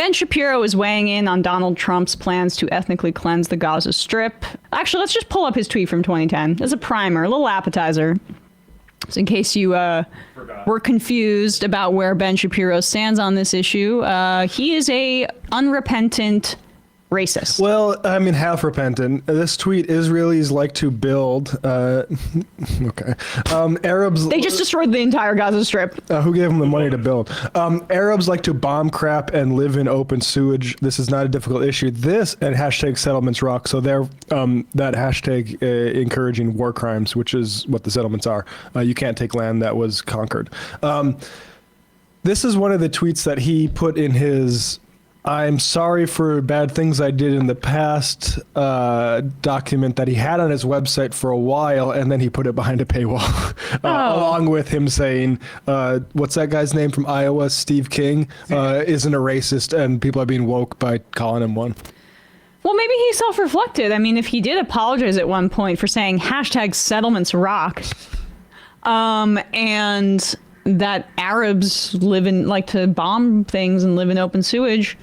Ben Shapiro is weighing in on Donald Trump's plans to ethnically cleanse the Gaza Strip. Actually, let's just pull up his tweet from 2010 as a primer, a little appetizer. So in case you were confused about where Ben Shapiro stands on this issue, he is a unrepentant racist. Well, I mean, half repentant. This tweet: Israelis like to build. Okay. Arabs. They just destroyed the entire Gaza Strip. Who gave them the money to build? Arabs like to bomb crap and live in open sewage. This is not a difficult issue. This and hashtag settlements rock. So they're that hashtag encouraging war crimes, which is what the settlements are. You can't take land that was conquered. This is one of the tweets that he put in his "I'm sorry for bad things I did in the past" document that he had on his website for a while, and then he put it behind a paywall, along with him saying, what's that guy's name from Iowa, Steve King, isn't a racist, and people are being woke by calling him one. Well, maybe he self-reflected. I mean, if he did apologize at one point for saying hashtag settlements rock, and that Arabs like to bomb things and live in open sewage,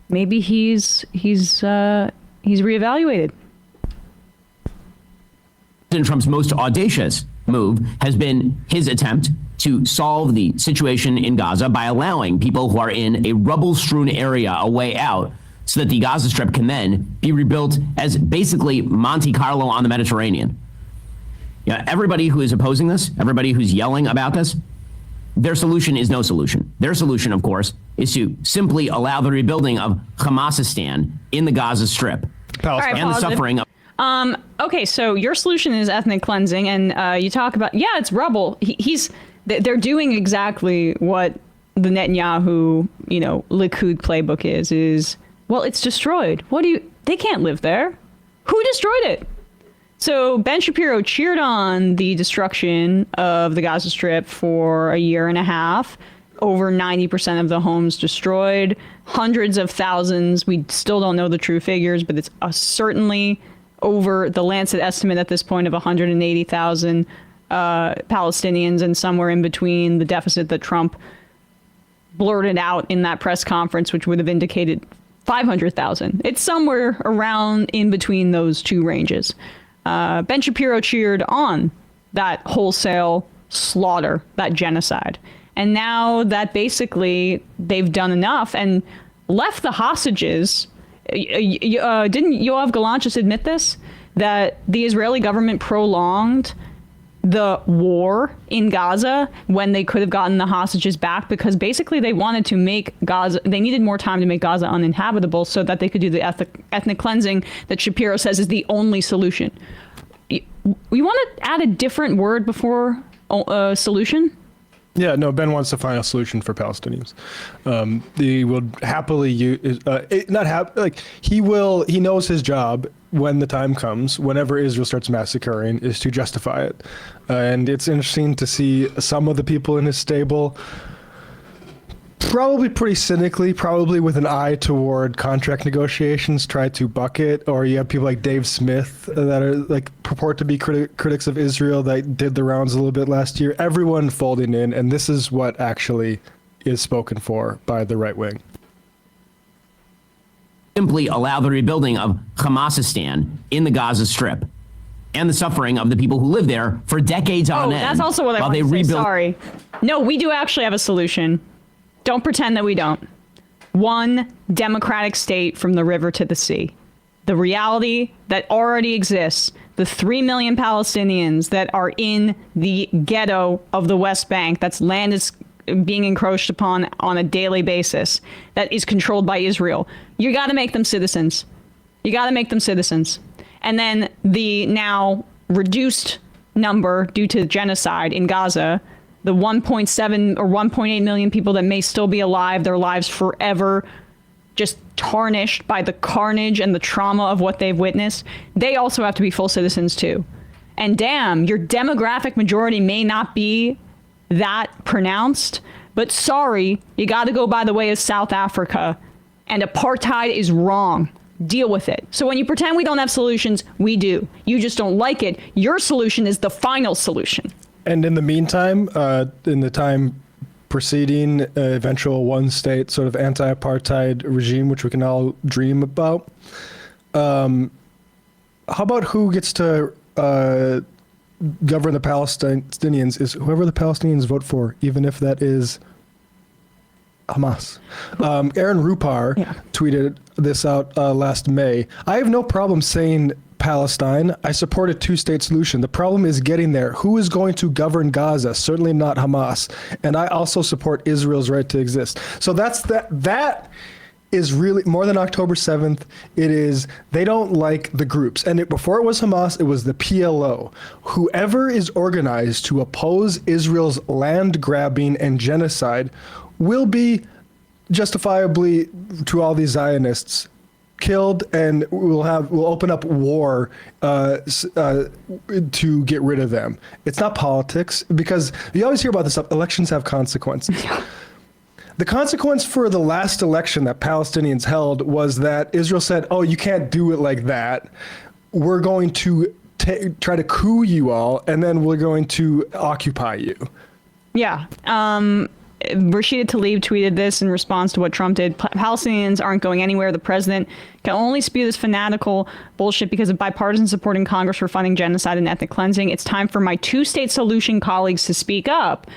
maybe he's reevaluated. President Trump's most audacious move has been his attempt to solve the situation in Gaza by allowing people who are in a rubble-strewn area a way out, so that the Gaza Strip can then be rebuilt as basically Monte Carlo on the Mediterranean. Yeah, everybody who is opposing this, everybody who's yelling about this, their solution is no solution. Their solution, of course, is to simply allow the rebuilding of Hamasistan in the Gaza Strip. Right, and the suffering of... Okay, so your solution is ethnic cleansing, and you talk about, it's rubble. They're doing exactly what the Netanyahu, Likud playbook is, well, it's destroyed. They can't live there. Who destroyed it? So Ben Shapiro cheered on the destruction of the Gaza Strip for a year and a half. Over 90% of the homes destroyed, hundreds of thousands. We still don't know the true figures, but it's certainly over the Lancet estimate at this point of 180,000 Palestinians, and somewhere in between the deficit that Trump blurted out in that press conference, which would have indicated 500,000. It's somewhere around in between those two ranges. Ben Shapiro cheered on that wholesale slaughter, that genocide. And now that basically they've done enough and left the hostages. Didn't Yoav Gallant just admit this? That the Israeli government prolonged the war in Gaza when they could have gotten the hostages back, because basically they wanted to make Gaza, they needed more time to make Gaza uninhabitable so that they could do the ethnic cleansing that Shapiro says is the only solution. We want to add a different word before solution? Yeah, no, Ben wants to find a solution for Palestinians. He will happily use, he knows his job when the time comes, whenever Israel starts massacring, is to justify it. And it's interesting to see some of the people in his stable, probably pretty cynically, probably with an eye toward contract negotiations, try to bucket. Or you have people like Dave Smith that are purport to be critics of Israel that did the rounds a little bit last year. Everyone folding in, and this is what actually is spoken for by the right wing. Simply allow the rebuilding of Hamasistan in the Gaza Strip and the suffering of the people who live there for decades on end. That's also what I want to say. Sorry. No, we do actually have a solution. Don't pretend that we don't. One democratic state from the river to the sea. The reality that already exists, the 3 million Palestinians that are in the ghetto of the West Bank, that's land is being encroached upon on a daily basis, that is controlled by Israel. You got to make them citizens. You got to make them citizens. And then the now reduced number due to genocide in Gaza, the 1.7 or 1.8 million people that may still be alive, their lives forever just tarnished by the carnage and the trauma of what they've witnessed, they also have to be full citizens too. And damn, your demographic majority may not be that pronounced, but sorry, you got to go by the way of South Africa, and apartheid is wrong. Deal with it. So when you pretend we don't have solutions, we do. You just don't like it. Your solution is the final solution. And in the meantime, in the time preceding eventual one-state sort of anti-apartheid regime, which we can all dream about. How about who gets to govern the Palestinians is whoever the Palestinians vote for, even if that is Hamas. Aaron Rupar tweeted this out last May. I have no problem saying Palestine. I support a two-state solution. The problem is getting there. Who is going to govern Gaza? Certainly not Hamas. And I also support Israel's right to exist. So that is really more than October 7th. It is, they don't like the groups. And before it was Hamas, it was the PLO. Whoever is organized to oppose Israel's land grabbing and genocide will be justifiably, to all these Zionists, killed, and we'll open up war to get rid of them. It's not politics, because you always hear about this stuff. Elections have consequences. The consequence for the last election that Palestinians held was that Israel said, oh, you can't do it like that. We're going to try to coup you all, and then we're going to occupy you. Yeah. Rashida Tlaib tweeted this in response to what Trump did. Palestinians aren't going anywhere. The president can only spew this fanatical bullshit because of bipartisan support in Congress for funding genocide and ethnic cleansing. It's time for my two-state solution colleagues to speak up.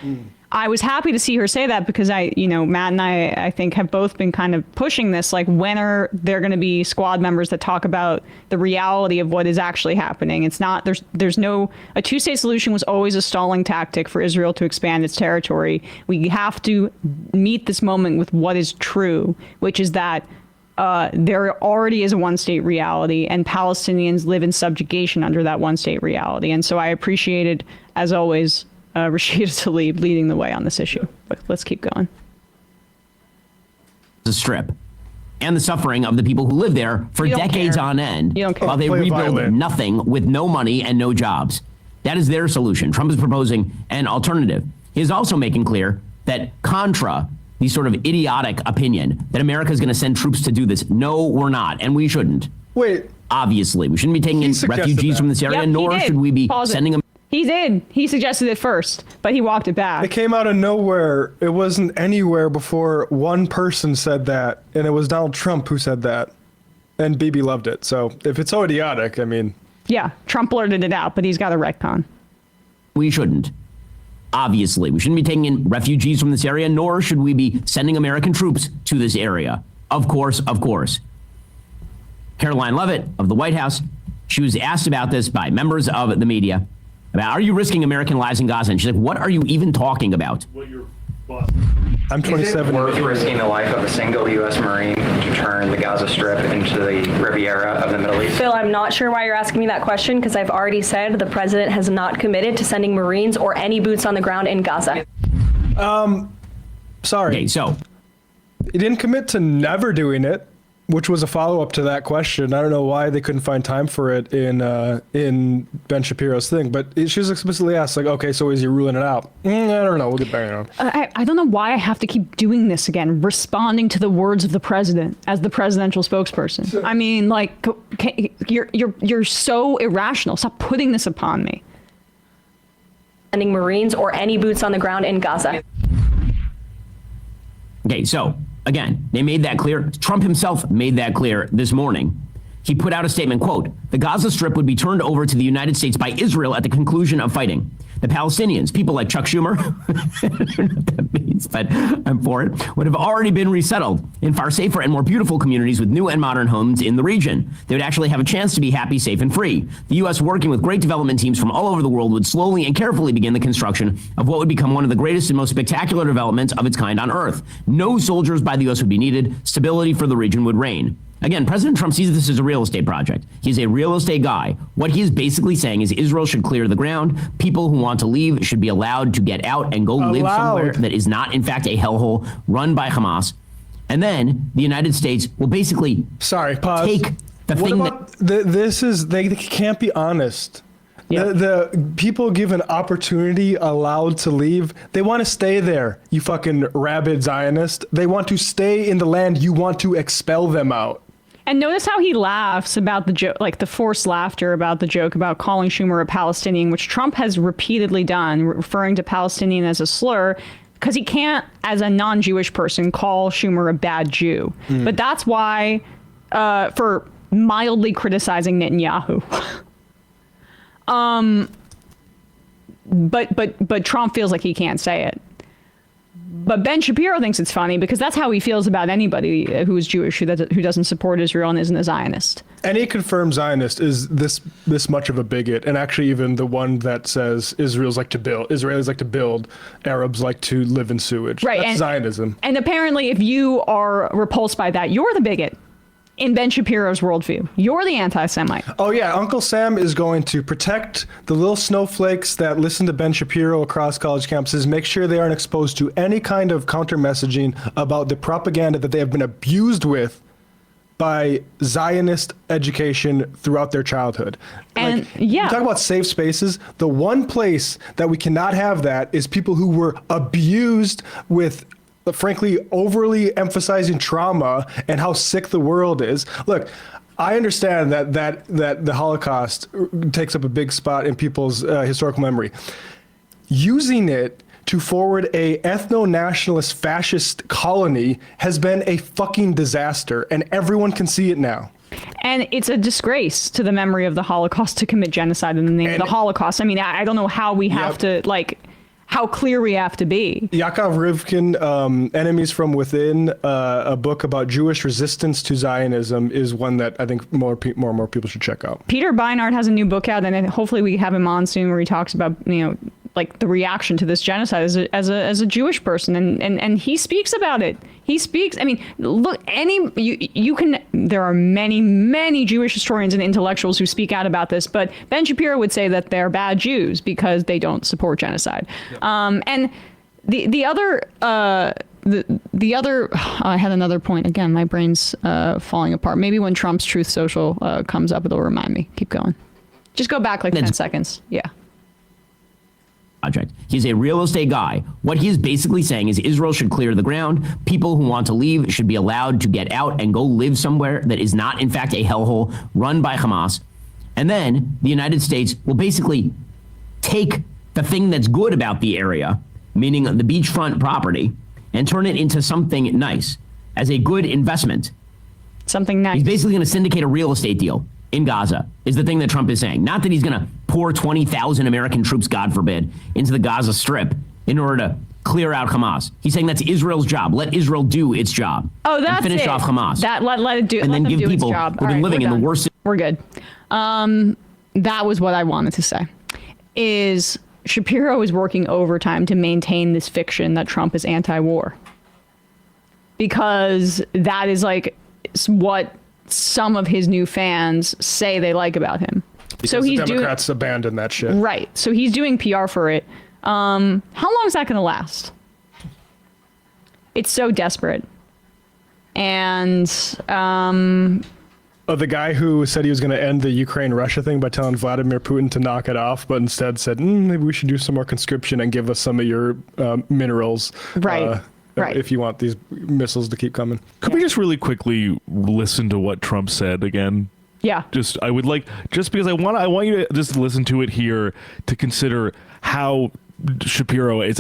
I was happy to see her say that because Matt and I think have both been kind of pushing this, like, when are there going to be squad members that talk about the reality of what is actually happening? It's not, a two-state solution was always a stalling tactic for Israel to expand its territory. We have to meet this moment with what is true, which is that there already is a one-state reality, and Palestinians live in subjugation under that one-state reality. And so I appreciated, as always, Rashida Tlaib leading the way on this issue. But let's keep going. The Strip and the suffering of the people who live there for decades on end while they rebuild nothing with no money and no jobs. That is their solution. Trump is proposing an alternative. He is also making clear that contra the sort of idiotic opinion that America is going to send troops to do this. No, we're not. And we shouldn't. Wait. Obviously, we shouldn't be taking in refugees from this area, nor should we be sending them. He did. He suggested it first, but he walked it back. It came out of nowhere. It wasn't anywhere before one person said that, and it was Donald Trump who said that. And Bibi loved it. So if it's so idiotic, I mean. Yeah, Trump blurted it out, but he's got a retcon. We shouldn't. Obviously, we shouldn't be taking in refugees from this area, nor should we be sending American troops to this area. Of course, of course. Caroline Leavitt of the White House, she was asked about this by members of the media. About, are you risking American lives in Gaza? And she's like, what are you even talking about? I'm 27. Is it worth risking the life of a single U.S. Marine to turn the Gaza Strip into the Riviera of the Middle East? Phil, I'm not sure why you're asking me that question, because I've already said the president has not committed to sending Marines or any boots on the ground in Gaza. Sorry. Okay, so he didn't commit to never doing it, which was a follow-up to that question. I don't know why they couldn't find time for it in Ben Shapiro's thing, but she was explicitly asked, like, okay, so is he ruling it out? I don't know. We'll get back on. I don't know why I have to keep doing this again, responding to the words of the president as the presidential spokesperson. I mean, like, you're so irrational. Stop putting this upon me. Sending Marines or any boots on the ground in Gaza. Okay, so again, they made that clear. Trump himself made that clear this morning. He put out a statement, quote, the Gaza Strip would be turned over to the United States by Israel at the conclusion of fighting. The Palestinians, people like Chuck Schumer, I don't know what that means, but I'm for it, would have already been resettled in far safer and more beautiful communities with new and modern homes in the region. They would actually have a chance to be happy, safe, and free. The U.S., working with great development teams from all over the world, would slowly and carefully begin the construction of what would become one of the greatest and most spectacular developments of its kind on Earth. No soldiers by the U.S. would be needed. Stability for the region would reign. Again, President Trump sees this as a real estate project. He's a real estate guy. What he is basically saying is Israel should clear the ground. People who want to leave should be allowed to get out and go live somewhere that is not, in fact, a hellhole run by Hamas. And then the United States will basically take the thing that... They can't be honest. Yep. The people given opportunity allowed to leave, they want to stay there, you fucking rabid Zionist. They want to stay in the land. You want to expel them out. And notice how he laughs about the joke, like the forced laughter about the joke about calling Schumer a Palestinian, which Trump has repeatedly done, referring to Palestinian as a slur. because he can't, as a non-Jewish person, call Schumer a bad Jew. But that's why, for mildly criticizing Netanyahu. But Trump feels like he can't say it. But Ben Shapiro thinks it's funny because that's how he feels about anybody who is Jewish who doesn't support Israel and isn't a Zionist. Any confirmed Zionist is this much of a bigot, and actually even the one that says Israelis like to build, Arabs like to live in sewage. Right, That's and Zionism. And apparently, if you are repulsed by that, you're the bigot. In Ben Shapiro's worldview, you're the anti-Semite. Oh yeah, Uncle Sam is going to protect the little snowflakes that listen to Ben Shapiro across college campuses, make sure they aren't exposed to any kind of counter messaging about the propaganda that they have been abused with by Zionist education throughout their childhood. And you talk about safe spaces. The one place that we cannot have that is people who were abused with, frankly, overly emphasizing trauma and how sick the world is. Look, I understand that the Holocaust takes up a big spot in people's historical memory. Using it to forward a ethno-nationalist fascist colony has been a fucking disaster, and everyone can see it now. And it's a disgrace to the memory of the Holocaust to commit genocide in the name of the Holocaust. I mean, I don't know how we have to, how clear we have to be. Yaakov Rivkin, Enemies from Within, a book about Jewish resistance to Zionism, is one that I think more and more people should check out. Peter Beinart has a new book out, and hopefully we have him on soon, where he talks about, the reaction to this genocide as a Jewish person, and he speaks about it. He speaks. I mean, look, there are many Jewish historians and intellectuals who speak out about this, but Ben Shapiro would say that they're bad Jews because they don't support genocide. Yep. And the other, I had another point. Again, my brain's falling apart. Maybe when Trump's Truth Social comes up, it'll remind me. Keep going. Just go back 10 seconds. Yeah. Project. He's a real estate guy. What he is basically saying is Israel should clear the ground. People who want to leave should be allowed to get out and go live somewhere that is not, in fact, a hellhole run by Hamas. And then the United States will basically take the thing that's good about the area, meaning the beachfront property, and turn it into something nice as a good investment. Something nice. He's basically going to syndicate a real estate deal in Gaza, is the thing that Trump is saying. Not that he's going to pour 20,000 American troops, God forbid, into the Gaza Strip in order to clear out Hamas. He's saying that's Israel's job. Let Israel do its job. Oh, that's and finish off Hamas. Let it do. And let then them give do people its job. who've been living in the worst. We're good. That was what I wanted to say. Is Shapiro is working overtime to maintain this fiction that Trump is anti-war, because that is what some of his new fans say they like about him. Because so the Democrats abandoned that shit. Right. So he's doing PR for it. How long is that going to last? It's so desperate. And the guy who said he was going to end the Ukraine-Russia thing by telling Vladimir Putin to knock it off, but instead said, maybe we should do some more conscription and give us some of your minerals. Right. Right. If you want these missiles to keep coming. Could we just really quickly listen to what Trump said again? Yeah. Because I want you to just listen to it here to consider how Shapiro is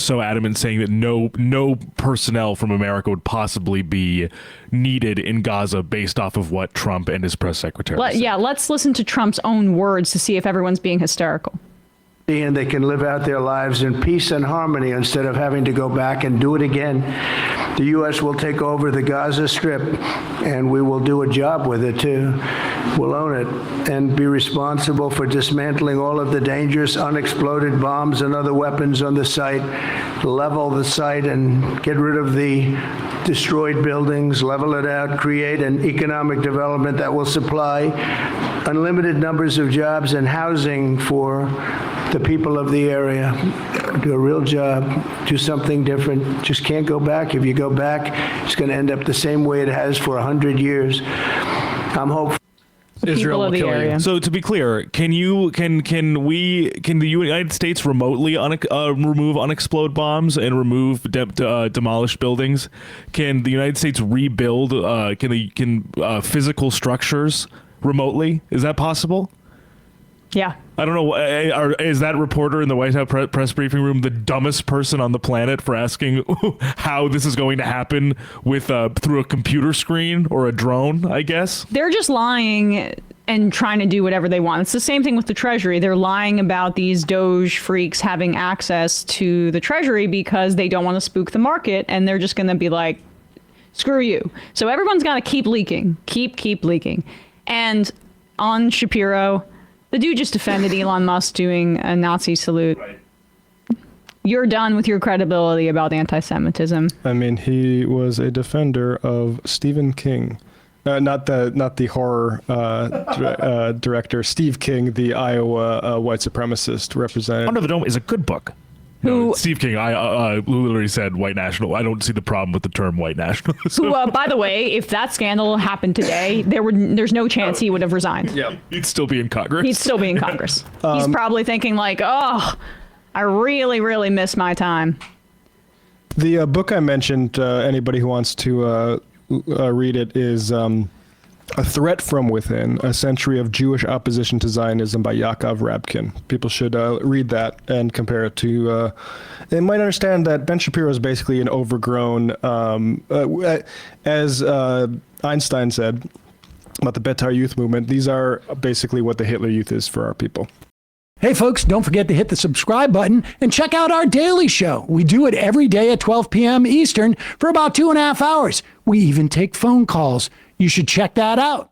so adamant saying that no personnel from America would possibly be needed in Gaza based off of what Trump and his press secretary said. Yeah, let's listen to Trump's own words to see if everyone's being hysterical. And they can live out their lives in peace and harmony instead of having to go back and do it again. The U.S. will take over the Gaza Strip, and we will do a job with it, too. We'll own it and be responsible for dismantling all of the dangerous unexploded bombs and other weapons on the site, level the site and get rid of the destroyed buildings, level it out, create an economic development that will supply unlimited numbers of jobs and housing for the people of the area. Do a real job, do something different. Just can't go back. If you go back, it's going to end up the same way it has for 100 years. I'm hopeful. Israel will kill you. So to be clear, can the United States remotely remove unexploded bombs and remove demolished buildings? Can the United States rebuild physical structures remotely? Is that possible? Yeah. I don't know. Is that reporter in the White House press briefing room the dumbest person on the planet for asking how this is going to happen with through a computer screen or a drone, I guess? They're just lying and trying to do whatever they want. It's the same thing with the Treasury. They're lying about these Doge freaks having access to the Treasury because they don't want to spook the market, and they're just going to be like, screw you. So everyone's got to keep leaking, keep leaking. And on Shapiro, the dude just defended Elon Musk doing a Nazi salute. Right. You're done with your credibility about anti-Semitism. I mean, he was a defender of Stephen King. Not the horror director, Steve King, the Iowa white supremacist representative. Under the Dome is a good book. No, Steve King, who literally said white national. I don't see the problem with the term white nationalism. Who, by the way, if that scandal happened today, there's no chance he would have resigned. Yeah, he'd still be in Congress. He'd still be in Congress. He's probably thinking like, oh, I really, really miss my time. The book I mentioned, anybody who wants to read it, is A Threat from Within, A Century of Jewish Opposition to Zionism by Yaakov Rabkin. People should read that and compare it to... they might understand that Ben Shapiro is basically an overgrown... as Einstein said about the Betar Youth movement, these are basically what the Hitler Youth is for our people. Hey folks, don't forget to hit the subscribe button and check out our daily show. We do it every day at 12 p.m. Eastern for about 2.5 hours. We even take phone calls. You should check that out.